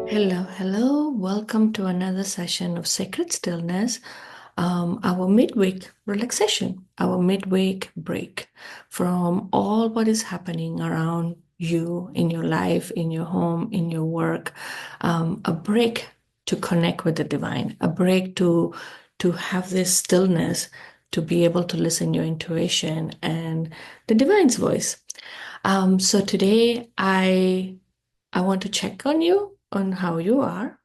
Hello, hello. Welcome to another session of Sacred Stillness, our midweek relaxation, our midweek break from all what is happening around you in your life, in your home, in your work, a break to connect with the divine, a break to have this stillness, to be able to listen your intuition and the divine's voice. So today I want to check on you, on how you are.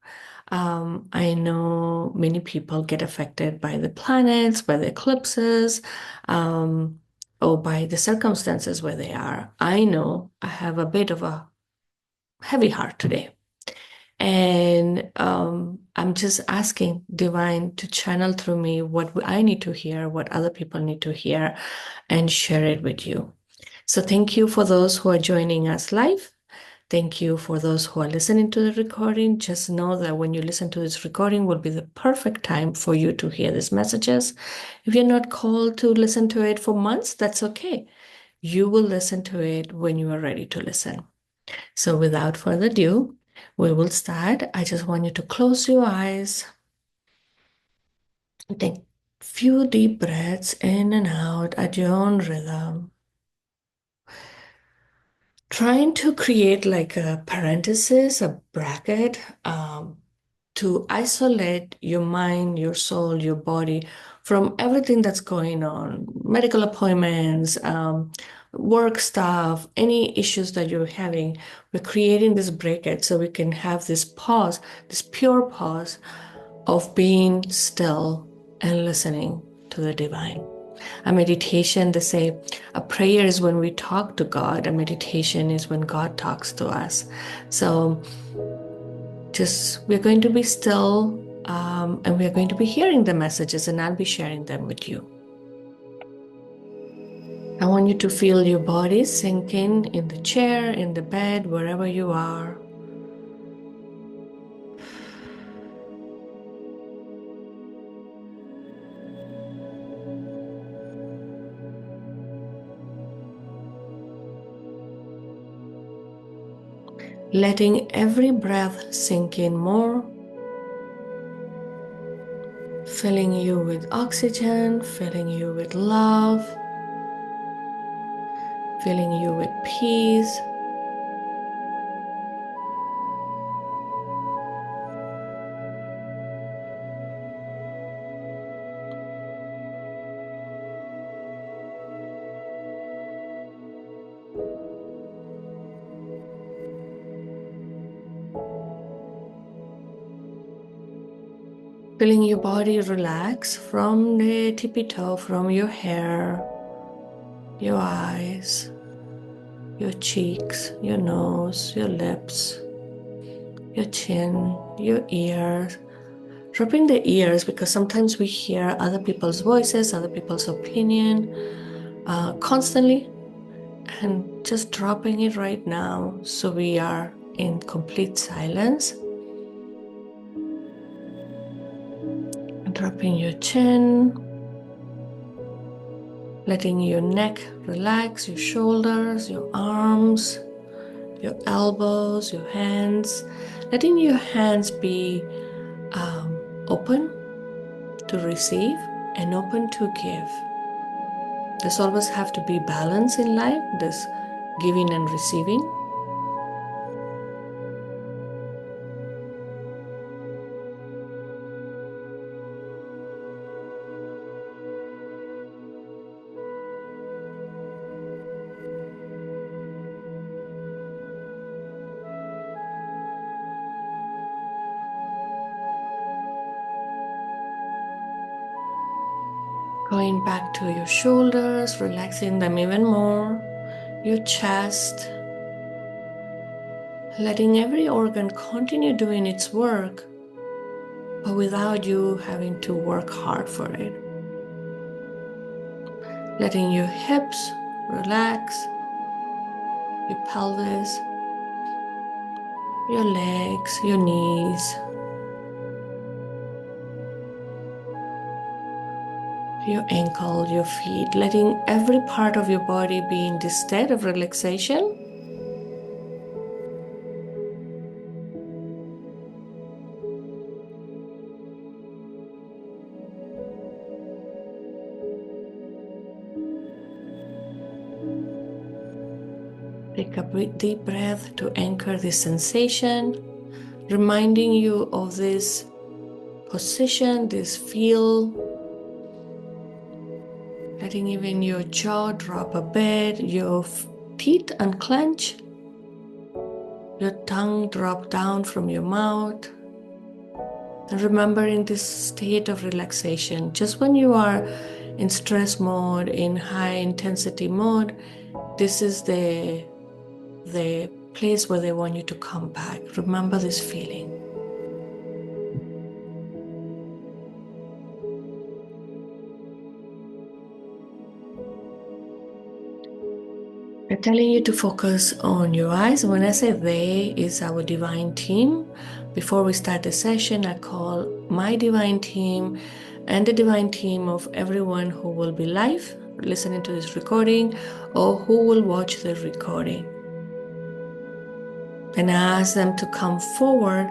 I know many people get affected by the planets, by the eclipses, um, or by the circumstances where they are. I know I have a bit of a heavy heart today. And I'm just asking Divine to channel through me what I need to hear, what other people need to hear, and share it with you. So thank you for those who are joining us live. Thank you for those who are listening to the recording. Just know that when you listen to this recording will be the perfect time for you to hear these messages. If you're not called to listen to it for months, that's okay. You will listen to it when you are ready to listen. So without further ado, we will start. I just want you to close your eyes. Take a few deep breaths in and out at your own rhythm. Trying to create like a parenthesis, a bracket, to isolate your mind, your soul, your body from everything that's going on, medical appointments, work stuff, any issues that you're having. We're creating this bracket so we can have this pause, this pure pause of being still and listening to the divine. A meditation, they say, a prayer is when we talk to God. A meditation is when God talks to us. So just we're going to be still, and we're going to be hearing the messages, and I'll be sharing them with you. I want you to feel your body sinking in the chair, in the bed, wherever you are. Letting every breath sink in more, filling you with oxygen, filling you with love, filling you with peace. Feeling your body relax from the tippy toe, from your hair, your eyes, your cheeks, your nose, your lips, your chin, your ears. Dropping the ears because sometimes we hear other people's voices, other people's opinion constantly, and just dropping it right now so we are in complete silence. Dropping your chin, letting your neck relax, your shoulders, your arms, your elbows, your hands, letting your hands be open to receive and open to give. There's always have to be balance in life, this giving and receiving. Going back to your shoulders, relaxing them even more, your chest, letting every organ continue doing its work, but without you having to work hard for it. Letting your hips relax, your pelvis, your legs, your knees, your ankle, your feet, letting every part of your body be in this state of relaxation. Take a deep breath to anchor this sensation, reminding you of this position, this feel, letting even your jaw drop a bit, your teeth unclench, your tongue drop down from your mouth. And remember, in this state of relaxation, just when you are in stress mode, in high intensity mode, this is the place where they want you to come back. Remember this feeling. They're telling you to focus on your eyes. When I say they, is our divine team. Before we start the session, I call my divine team and the divine team of everyone who will be live listening to this recording or who will watch the recording. And I ask them to come forward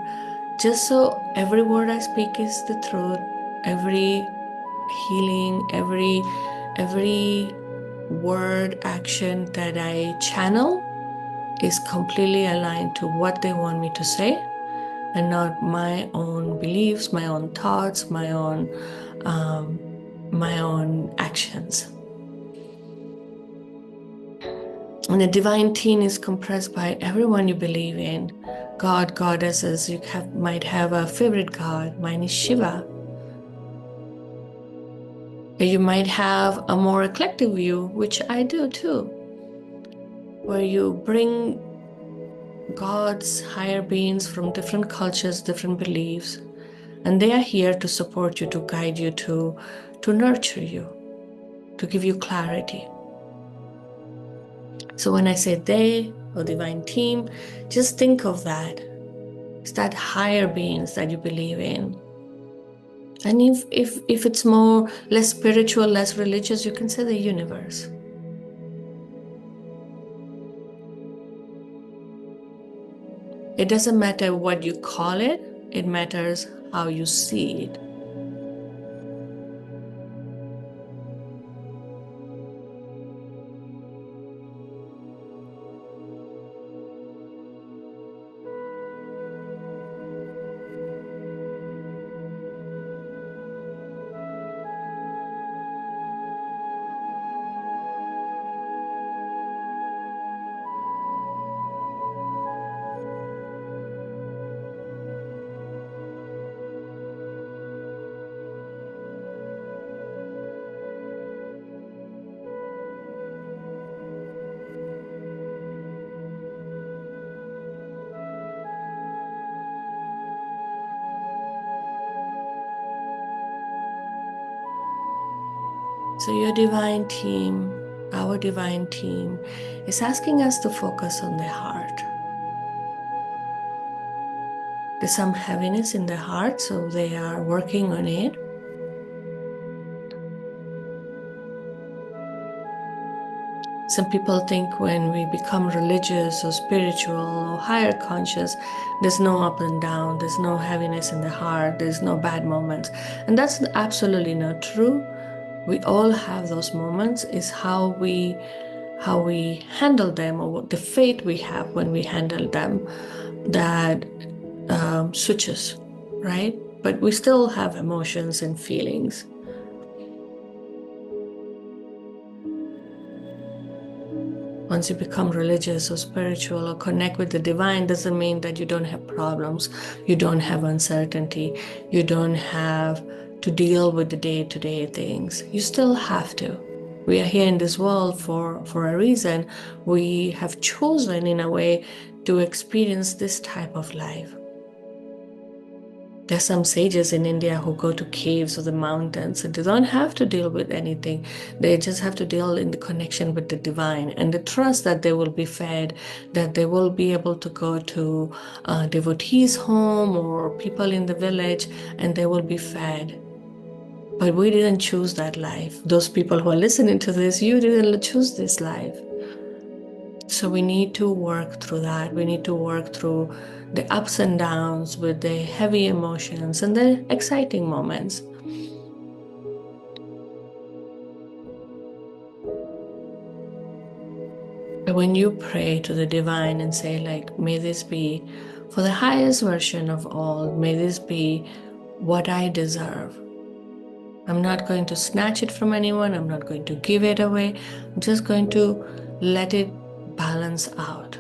just so every word I speak is the truth, every healing, every word, action that I channel is completely aligned to what they want me to say and not my own beliefs, my own thoughts, my own actions. And the divine team is compressed by everyone you believe in. God, goddesses, you might have a favorite god. Mine is Shiva. You might have a more eclectic view, which I do too, where you bring gods, higher beings from different cultures, different beliefs, and they are here to support you, to guide you, to nurture you, to give you clarity. So when I say they or divine team, just think of that. It's that higher beings that you believe in. And if it's less spiritual, less religious, you can say the universe. It doesn't matter what you call it, it matters how you see it. So your divine team, our divine team, is asking us to focus on the heart. There's some heaviness in the heart, so they are working on it. Some people think when we become religious or spiritual or higher conscious, there's no up and down, there's no heaviness in the heart, there's no bad moments. And that's absolutely not true. We all have those moments. It's how we handle them, or the faith we have when we handle them, that switches, right? But we still have emotions and feelings. Once you become religious or spiritual or connect with the divine, doesn't mean that you don't have problems, you don't have uncertainty, you don't have to deal with the day-to-day things. You still have to. We are here in this world for a reason. We have chosen, in a way, to experience this type of life. There's some sages in India who go to caves or the mountains, and they don't have to deal with anything. They just have to deal in the connection with the divine and the trust that they will be fed, that they will be able to go to a devotee's home or people in the village, and they will be fed. But we didn't choose that life. Those people who are listening to this, you didn't choose this life. So we need to work through that. We need to work through the ups and downs with the heavy emotions and the exciting moments. When you pray to the divine and say, like, may this be for the highest version of all, may this be what I deserve. I'm not going to snatch it from anyone. I'm not going to give it away. I'm just going to let it balance out.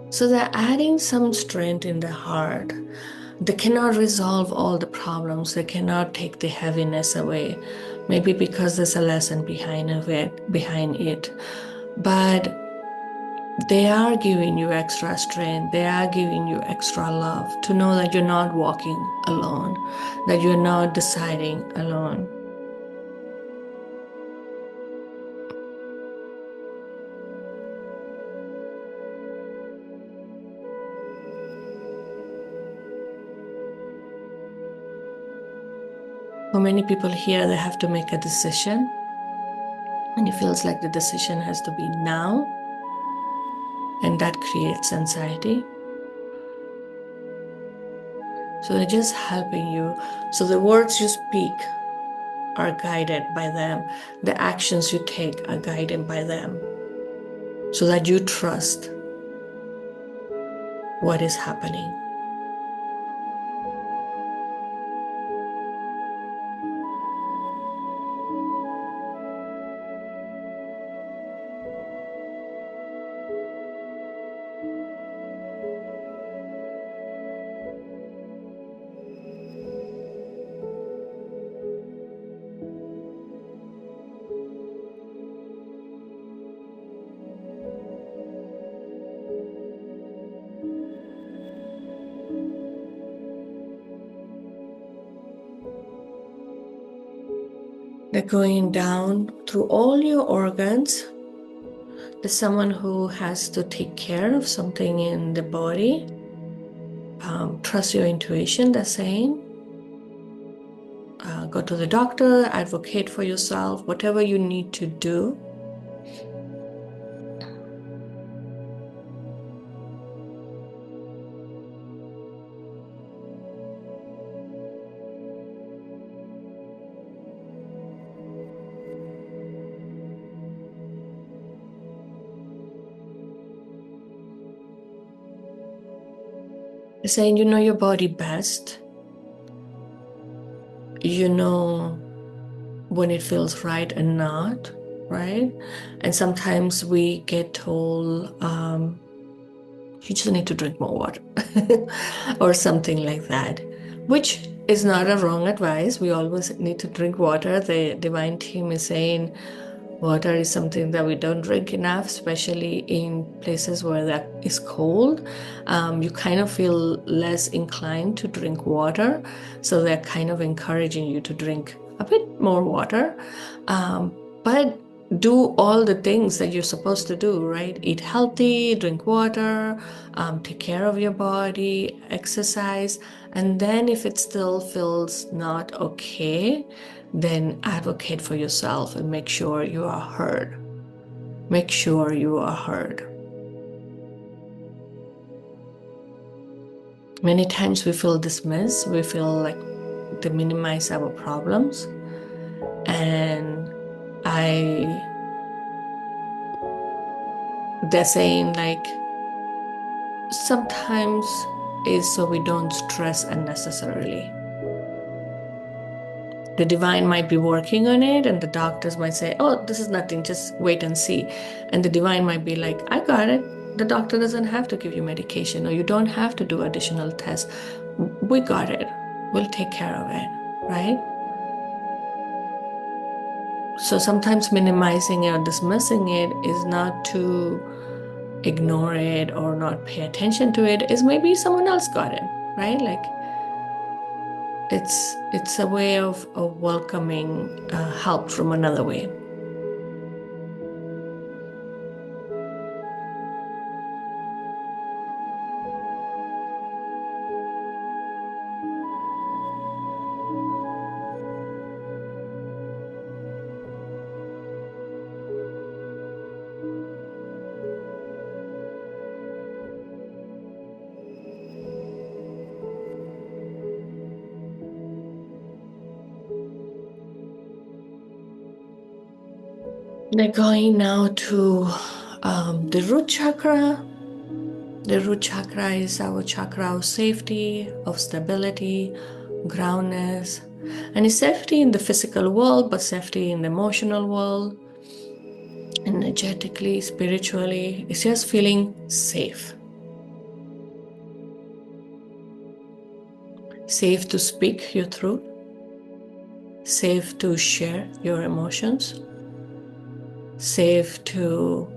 So they're adding some strength in the heart. They cannot resolve all the problems. They cannot take the heaviness away. Maybe because there's a lesson behind it. But they are giving you extra strength. They are giving you extra love to know that you're not walking alone, that you're not deciding alone. For many people here, they have to make a decision, and it feels like the decision has to be now, and that creates anxiety. So they're just helping you. So the words you speak are guided by them. The actions you take are guided by them, so that you trust what is happening. They're going down through all your organs. There's someone who has to take care of something in the body. Trust your intuition, they're saying. Go to the doctor, advocate for yourself, whatever you need to do. They're saying you know your body best. You know when it feels right and not, right? And sometimes we get told, you just need to drink more water or something like that, which is not a wrong advice. We always need to drink water. The divine team is saying water is something that we don't drink enough, especially in places where that is cold. You kind of feel less inclined to drink water. So they're kind of encouraging you to drink a bit more water. But do all the things that you're supposed to do, right? Eat healthy, drink water, take care of your body, exercise. And then if it still feels not okay, then advocate for yourself and make sure you are heard. Make sure you are heard. Many times we feel dismissed. We feel like they minimize our problems. And they're saying like, sometimes is so we don't stress unnecessarily. The divine might be working on it, and the doctors might say, oh, this is nothing, just wait and see. And the divine might be like, I got it. The doctor doesn't have to give you medication, or you don't have to do additional tests. We got it. We'll take care of it, right? So sometimes minimizing it or dismissing it is not to ignore it or not pay attention to it, is maybe someone else got it, right? Like it's a way of welcoming help from another way. They're going now to the root chakra. The root chakra is our chakra of safety, of stability, groundness, and it's safety in the physical world, but safety in the emotional world, energetically, spiritually. It's just feeling safe. Safe to speak your truth, safe to share your emotions, safe to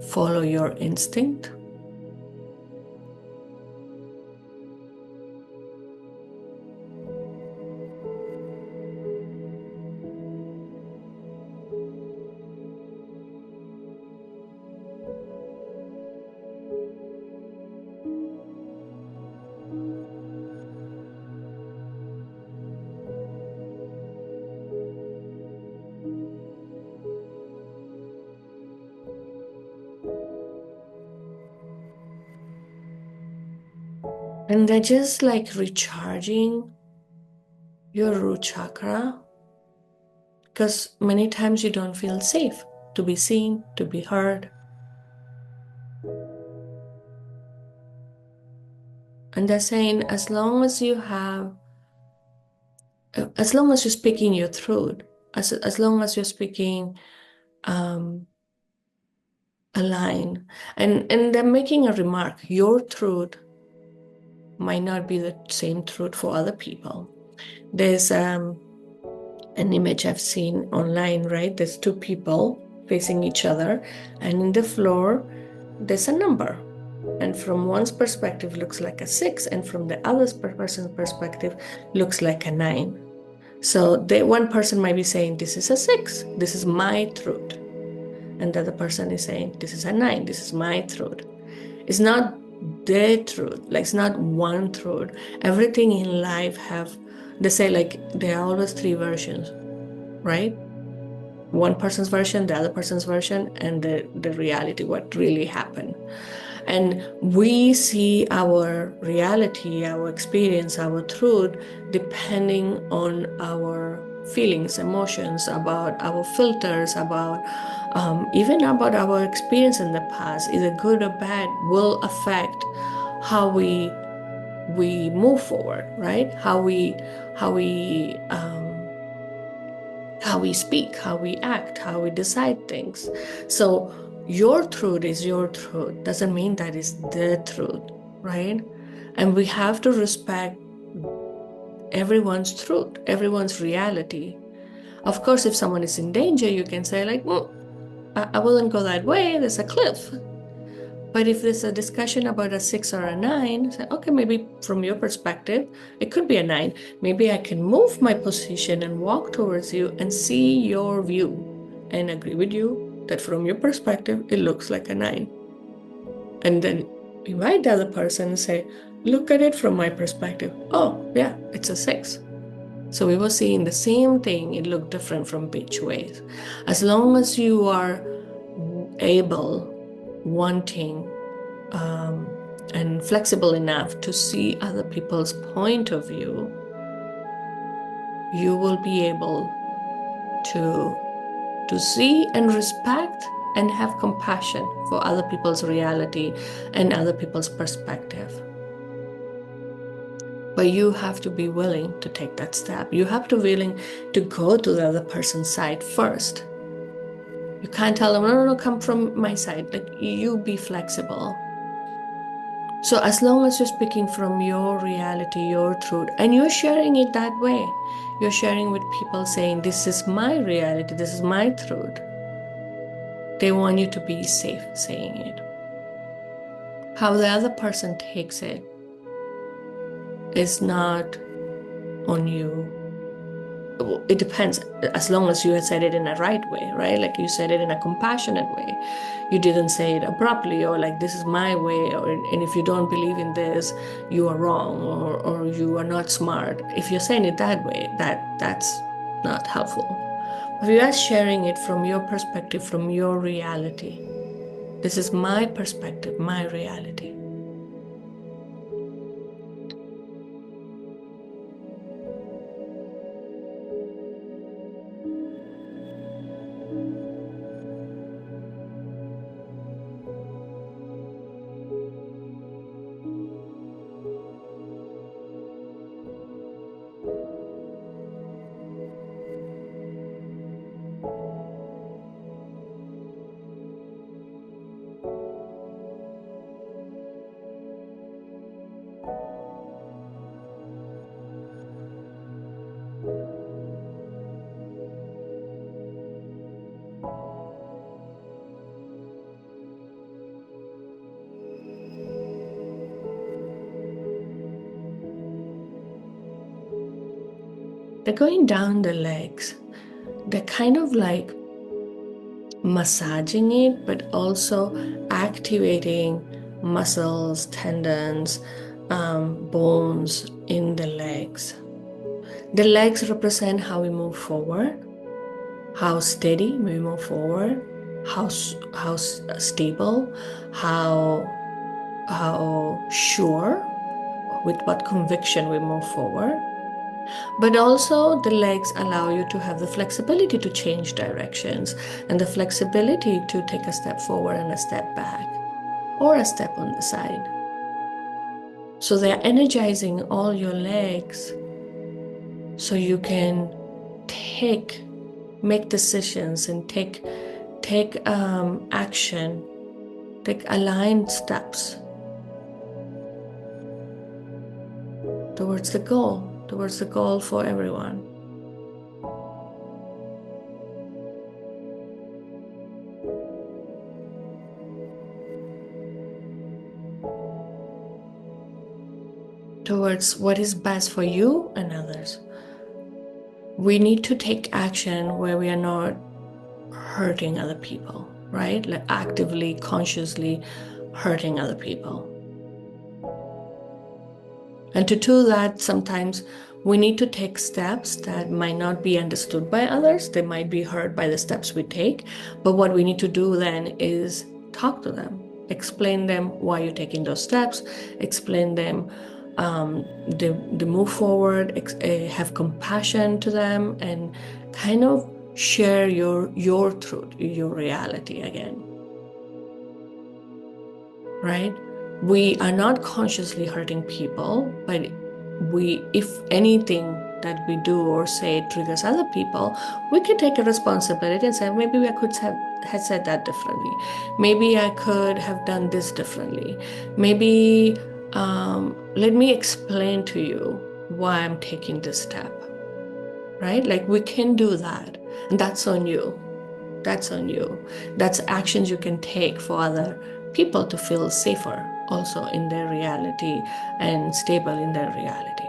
follow your instinct. And they're just like recharging your root chakra, because many times you don't feel safe to be seen, to be heard. And they're saying, as long as you're speaking your truth, as long as you're speaking a line, and they're making a remark, your truth might not be the same truth for other people. There's an image I've seen online, right? There's two people facing each other, and in the floor, there's a number. And from one's perspective, looks like a 6, and from the other person's perspective, looks like a 9. So one person might be saying, this is a 6, this is my truth. And the other person is saying, this is a 9, this is my truth. It's not their truth, like it's not one truth. Everything in life they say like there are always 3 versions, right? One person's version, the other person's version, and the reality, what really happened. And we see our reality, our experience, our truth, depending on our feelings, emotions, about our filters, about even about our experience in the past, either good or bad, will affect how we move forward, right? How we speak, how we act, how we decide things. So your truth is your truth. Doesn't mean that is the truth, right? And we have to respect everyone's truth, everyone's reality. Of course, if someone is in danger, you can say like, I wouldn't go that way, there's a cliff. But if there's a discussion about a 6 or a 9, say, okay, maybe from your perspective, it could be a 9. Maybe I can move my position and walk towards you and see your view and agree with you that from your perspective, it looks like a 9. And then invite the other person and say, look at it from my perspective. Oh, yeah, it's a 6. So we were seeing the same thing. It looked different from each ways. As long as you are able, wanting, and flexible enough to see other people's point of view, you will be able to see and respect and have compassion for other people's reality and other people's perspective. But you have to be willing to take that step. You have to be willing to go to the other person's side first. You can't tell them, no, come from my side. Like, you be flexible. So as long as you're speaking from your reality, your truth, and you're sharing it that way, you're sharing with people saying, this is my reality, this is my truth. They want you to be safe saying it. How the other person takes it is not on you. It depends, as long as you had said it in a right way, right? Like you said it in a compassionate way. You didn't say it abruptly or like, this is my way, or and if you don't believe in this, you are wrong, or you are not smart. If you're saying it that way, that's not helpful. If you are sharing it from your perspective, from your reality, this is my perspective, my reality. They're going down the legs. They're kind of like massaging it, but also activating muscles, tendons, bones in the legs. The legs represent how we move forward, how steady we move forward, how stable, how sure, with what conviction we move forward. But also, the legs allow you to have the flexibility to change directions and the flexibility to take a step forward and a step back, or a step on the side. So they're energizing all your legs so you can make decisions and take action, take aligned steps towards the goal for everyone. Towards what is best for you and others. We need to take action where we are not hurting other people, right? Like actively, consciously hurting other people. And to do that, sometimes we need to take steps that might not be understood by others. They might be hurt by the steps we take. But what we need to do then is talk to them, explain them why you're taking those steps, explain them the move forward, have compassion to them, and kind of share your truth, your reality again. Right? We are not consciously hurting people, but if anything that we do or say triggers other people, we can take a responsibility and say, maybe I could have said that differently. Maybe I could have done this differently. Maybe let me explain to you why I'm taking this step. Right? Like we can do that. And that's on you. That's on you. That's actions you can take for other people to feel safer also in their reality and stable in their reality.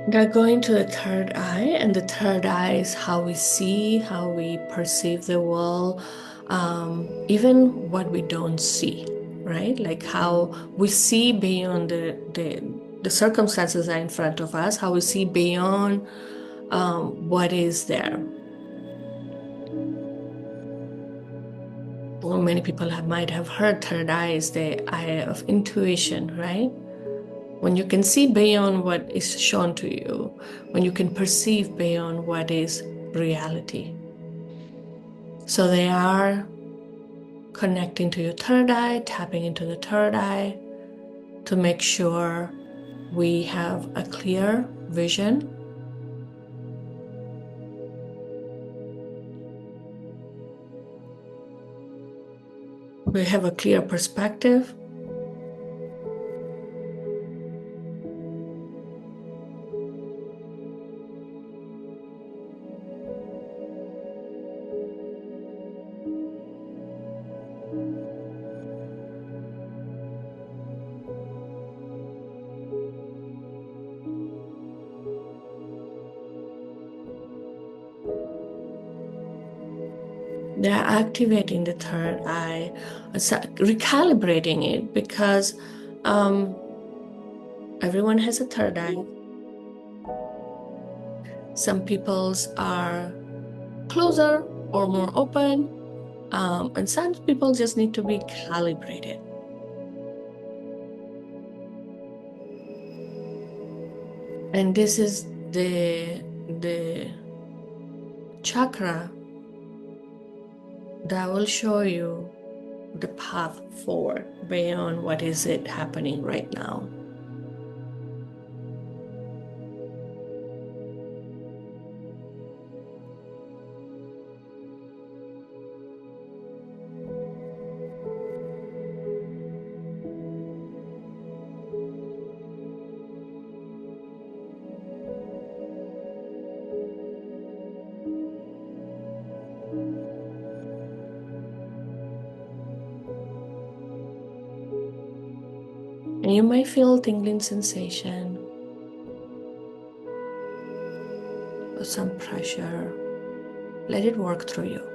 They're going to the third eye, and the third eye is how we see, how we perceive the world, even what we don't see, right? Like how we see beyond the circumstances that are in front of us, how we see beyond what is there. Well, many people might have heard third eye is the eye of intuition, right? When you can see beyond what is shown to you, when you can perceive beyond what is reality. So they are connecting to your third eye, tapping into the third eye to make sure we have a clear vision. We have a clear perspective. They're activating the third eye, recalibrating it, because everyone has a third eye. Some people's are closer or more open, and some people just need to be calibrated. And this is the chakra that will show you the path forward beyond what is it happening right now. And you might feel tingling sensation or some pressure. Let it work through you.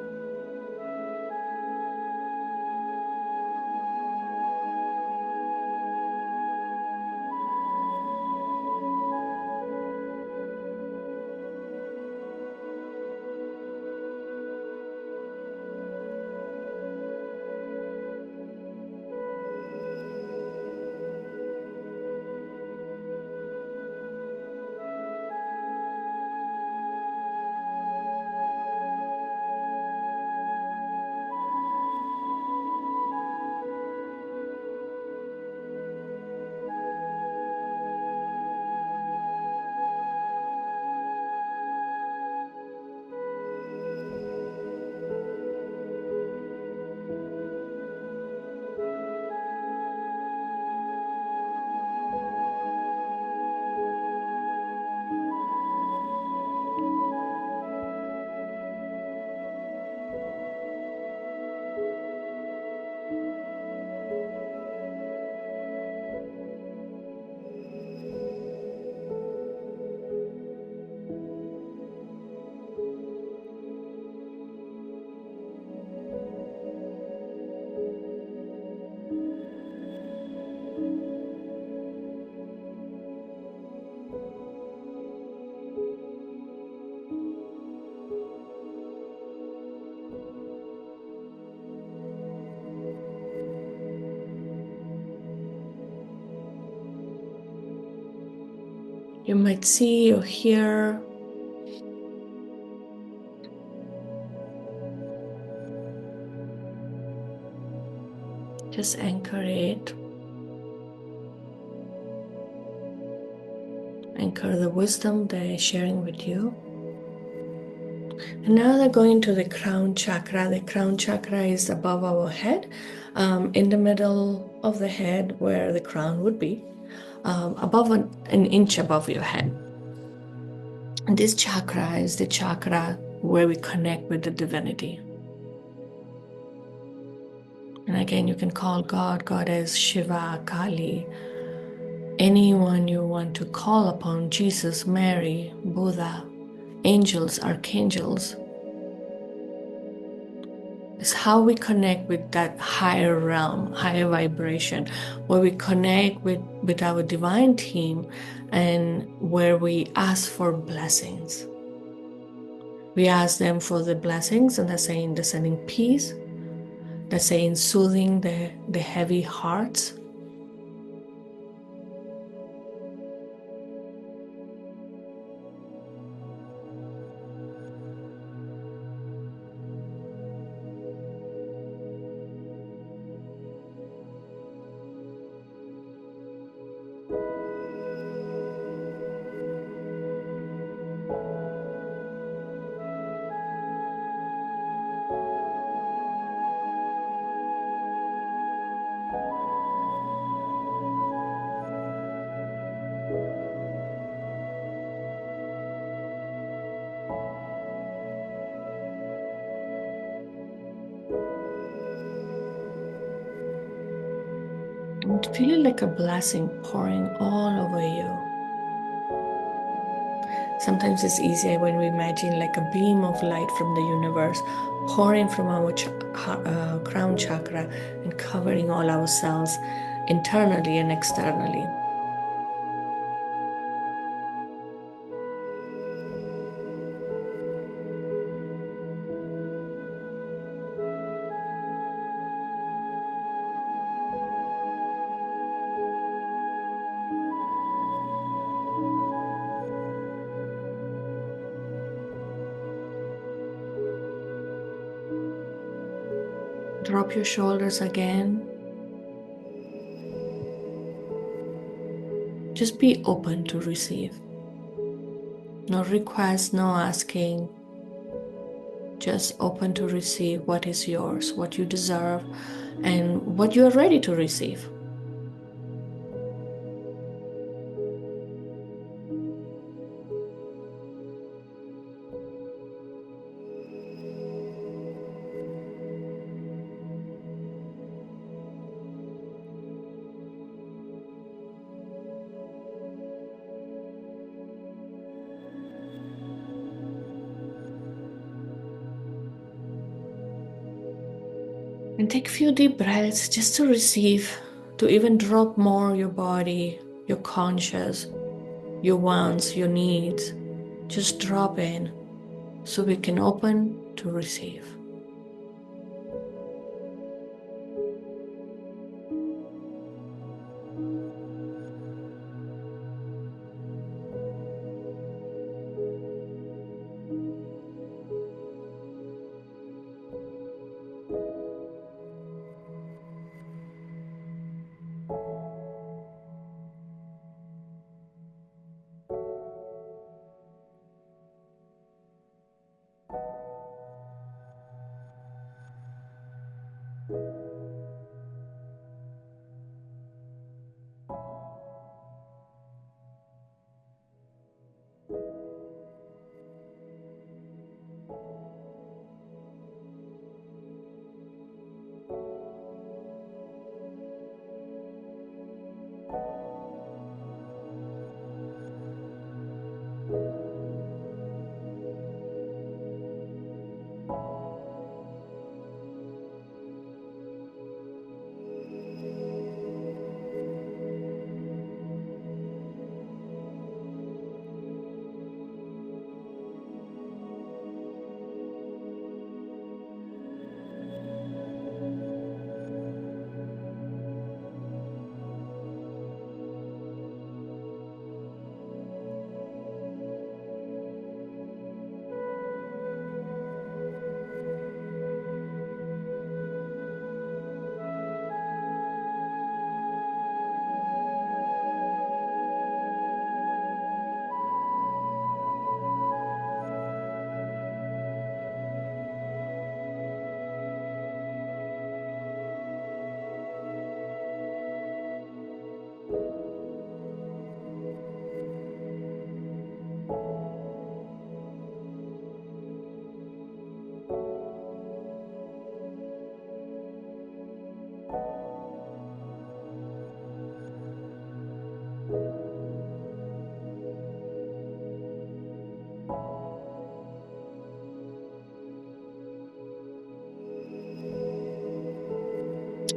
You might see or hear just anchor it. Anchor the wisdom they're sharing with you. And now they're going to the crown chakra. The crown chakra is above our head, in the middle of the head where the crown would be, above an inch above your head. And this chakra is the chakra where we connect with the divinity. And again, you can call God, Goddess, Shiva, Kali, anyone you want to call upon, Jesus, Mary, Buddha, angels, archangels. It's how we connect with that higher realm, higher vibration, where we connect with our divine team and where we ask for blessings. We ask them for the blessings, and they're saying, they're sending peace, let's say in soothing the heavy hearts. And feel it like a blessing pouring all over you. Sometimes it's easier when we imagine like a beam of light from the universe pouring from our crown chakra and covering all our cells internally and externally. Drop your shoulders again. Just be open to receive. No request, no asking. Just open to receive what is yours, what you deserve, and what you are ready to receive. And take a few deep breaths just to receive, to even drop more your body, your conscious, your wants, your needs. Just drop in so we can open to receive.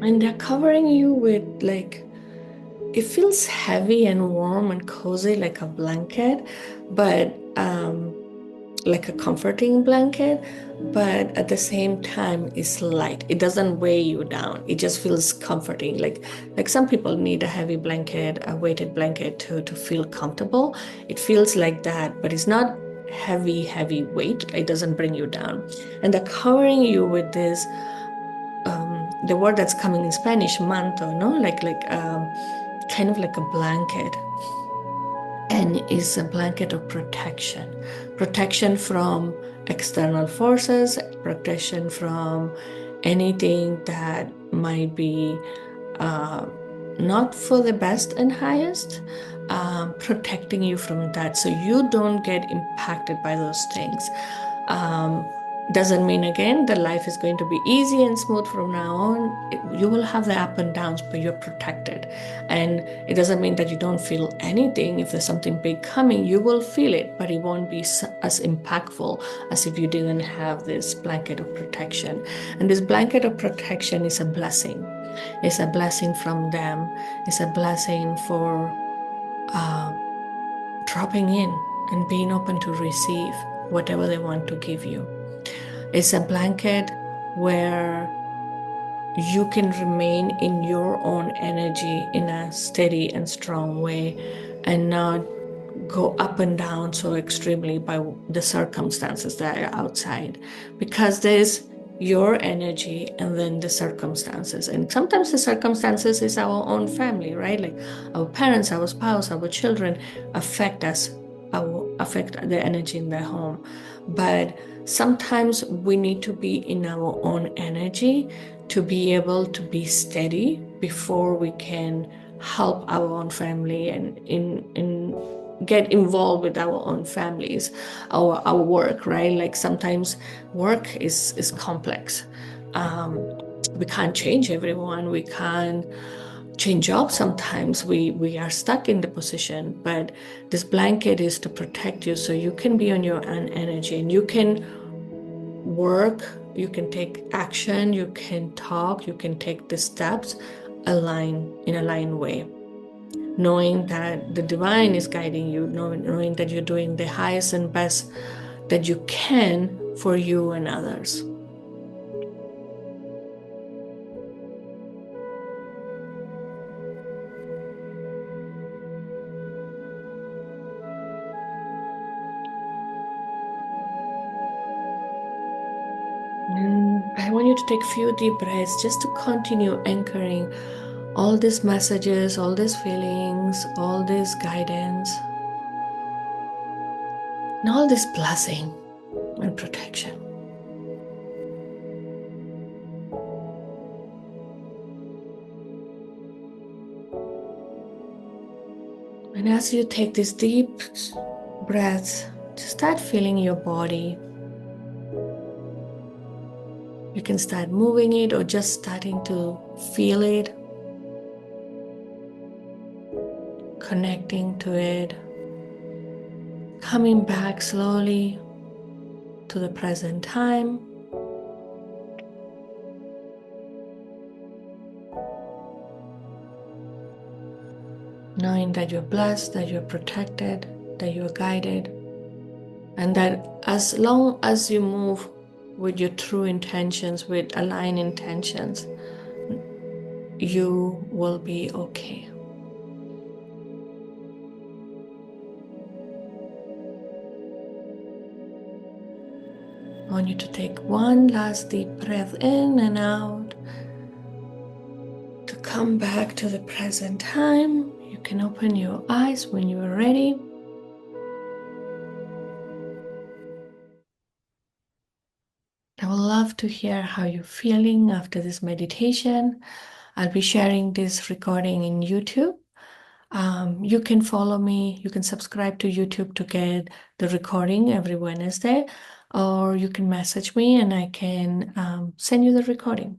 And they're covering you with like, it feels heavy and warm and cozy like a blanket, but like a comforting blanket, but at the same time it's light. It doesn't weigh you down. It just feels comforting. Like some people need a heavy blanket, a weighted blanket to feel comfortable. It feels like that, but it's not heavy weight. It doesn't bring you down. And they're covering you with this the word that's coming in Spanish, manto, no? Kind of like a blanket, and is a blanket of protection from external forces, protection from anything that might be uh, not for the best and highest, protecting you from that so you don't get impacted by those things. Doesn't mean again that life is going to be easy and smooth from now on. You will have the up and downs, but you're protected. And it doesn't mean that you don't feel anything. If there's something big coming, you will feel it, but it won't be as impactful as if you didn't have this blanket of protection. And this blanket of protection is a blessing. It's a blessing from them. It's a blessing for dropping in and being open to receive whatever they want to give you. It's a blanket where you can remain in your own energy in a steady and strong way and not go up and down so extremely by the circumstances that are outside, because there's your energy and then the circumstances. And sometimes the circumstances is our own family, right? Like our parents, our spouse, our children affect us, affect the energy in the home. But sometimes we need to be in our own energy to be able to be steady before we can help our own family and in get involved with our own families, our work, right? Like sometimes work is complex. We can't change everyone. We can't change jobs. Sometimes we are stuck in the position, but this blanket is to protect you so you can be on your own energy and you can work, you can take action, you can talk, you can take the steps in a line way, knowing that the divine is guiding you, knowing that you're doing the highest and best that you can for you and others. And I want you to take a few deep breaths just to continue anchoring all these messages, all these feelings, all this guidance, and all this blessing and protection. And as you take these deep breaths, just start feeling your body. You can start moving it or just starting to feel it, connecting to it, coming back slowly to the present time. Knowing that you're blessed, that you're protected, that you're guided, and that as long as you move with your true intentions, with aligned intentions, you will be okay. I want you to take one last deep breath in and out to come back to the present time. You can open your eyes when you are ready. I would love to hear how you're feeling after this meditation. I'll be sharing this recording in YouTube. You can follow me, you can subscribe to YouTube to get the recording every Wednesday, or you can message me and I can send you the recording.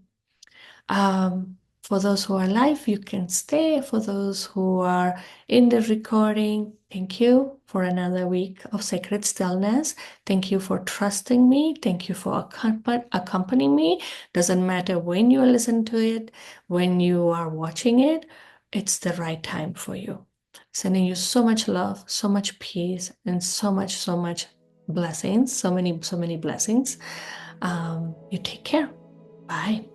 For those who are live, you can stay. For those who are in the recording, thank you for another week of Sacred Stillness. Thank you for trusting me. Thank you for accompanying me. Doesn't matter when you listen to it, when you are watching it, it's the right time for you. Sending you so much love, so much peace, and so much blessings, so many blessings. You take care. Bye.